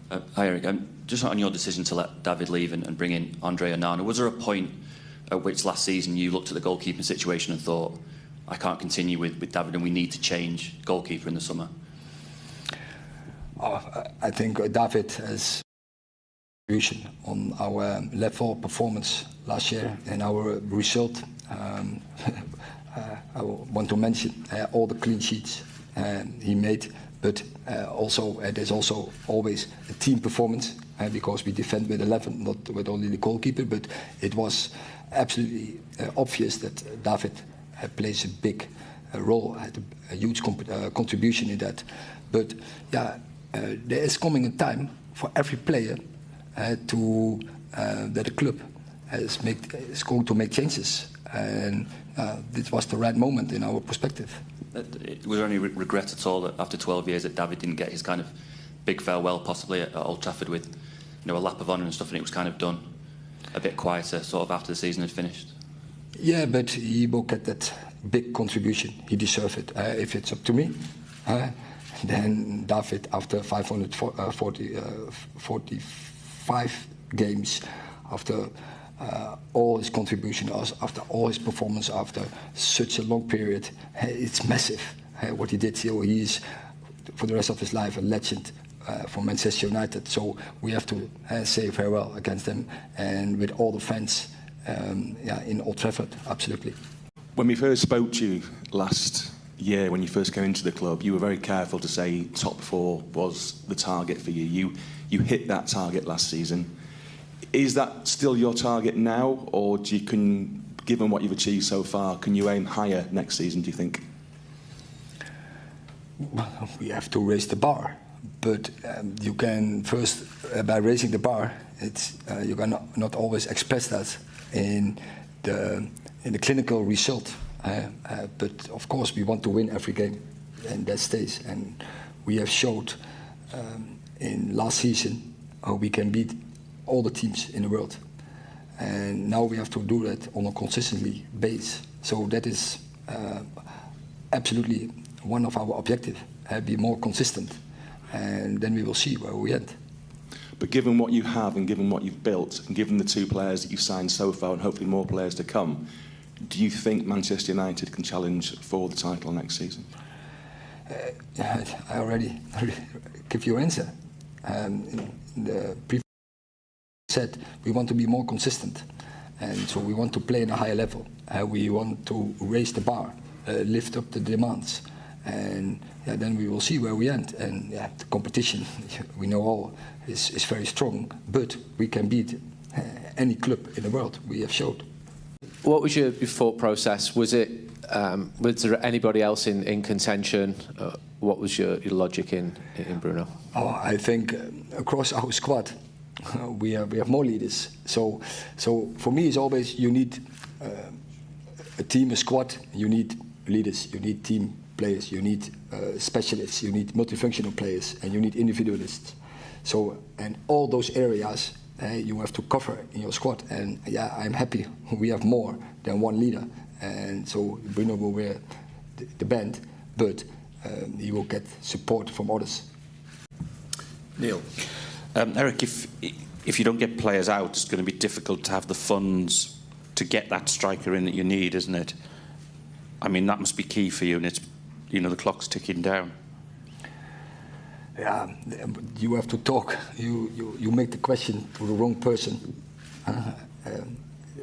Hi Erik, just on your decision to let David leave and bring in Andre Onana, was there a point at which last season you looked at the goalkeeping situation and thought, I can't continue with David and we need to change goalkeeper in the summer? I think David has contribution on our level performance last year and our result. I want to mention all the clean sheets he made, but also there's also always a team performance because we defend with 11, not with only the goalkeeper. But it was absolutely obvious that David plays a big role, had a huge contribution in that. But yeah, there is coming a time for every player that the club is going to make changes, and this was the right moment in our perspective. Was there any regret at all that after 12 years that David didn't get his kind of big farewell, possibly at Old Trafford with, a lap of honour and stuff, and it was kind of done a bit quieter, sort of after the season had finished? Yeah, but he will get that big contribution. He deserves it. If it's up to me, then David, after 545 games, after all his contribution, after all his performance, after such a long period, it's massive what he did. So he is, for the rest of his life, a legend for Manchester United. So we have to say farewell against him, and with all the fans in Old Trafford, absolutely. When we first spoke to you last year, when you first came into the club, you were very careful to say top 4 was the target for you. You hit that target last season. Is that still your target now, or given what you've achieved so far, can you aim higher next season, do you think? Well, we have to raise the bar, but you can first, by raising the bar, you can not always express that in the clinical result. But of course, we want to win every game, and that stays. And we have showed in last season how we can beat all the teams in the world, and now we have to do that on a consistently base. So that is absolutely one of our objectives: be more consistent, and then we will see where we end. But given what you have and given what you've built, and given the 2 players that you've signed so far, and hopefully more players to come, do you think Manchester United can challenge for the title next season? I already give you an answer. In the previous said we want to be more consistent, and so we want to play in a higher level. We want to raise the bar, lift up the demands, and then we will see where we end. And the competition, we know all, is very strong, but we can beat any club in the world. We have showed. What was your thought process? Was there anybody else in contention? What was your logic in Bruno? I think across our squad we have more leaders. So for me, it's always you need a team, a squad. You need leaders. You need team players. You need specialists. You need multifunctional players, and you need individualists. So, and all those areas you have to cover in your squad. And I'm happy we have more than one leader. And so Bruno will wear the band, but he will get support from others. Neil. Erik, if you don't get players out, it's going to be difficult to have the funds to get that striker in that you need, isn't it? I mean, that must be key for you, and it's, the clock's ticking down. Yeah, you have to talk. You make the question to the wrong person.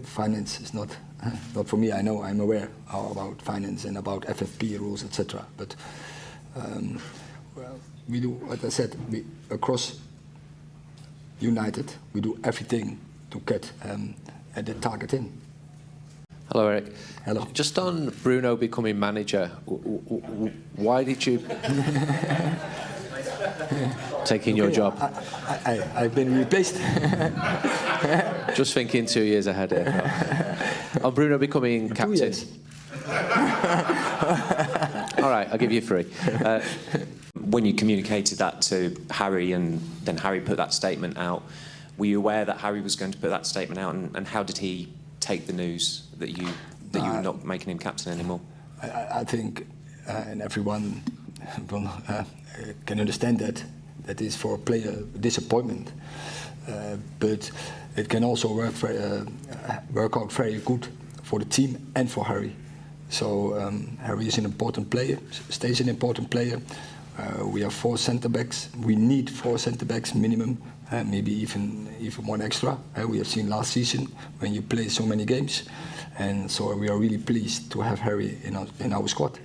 Finance is not for me. I know, I'm aware about finance and about FFP rules, etc. But well, we do, what I said, across United, we do everything to get the target in. Hello, Erik. Hello. Just on Bruno becoming manager, why did you taking your job? I've been replaced. Just thinking 2 years ahead here. On Bruno becoming captain. 2 years. All right, I'll give you 3. When you communicated that to Harry and then Harry put that statement out, were you aware that Harry was going to put that statement out, and how did he take the news that you were not making him captain anymore? I think, and everyone can understand that is for a player disappointment. But it can also work out very good for the team and for Harry. So Harry is an important player, stays an important player. We have 4 centre backs. We need 4 centre backs minimum, maybe even one extra. We have seen last season when you play so many games, and so we are really pleased to have Harry in our squad.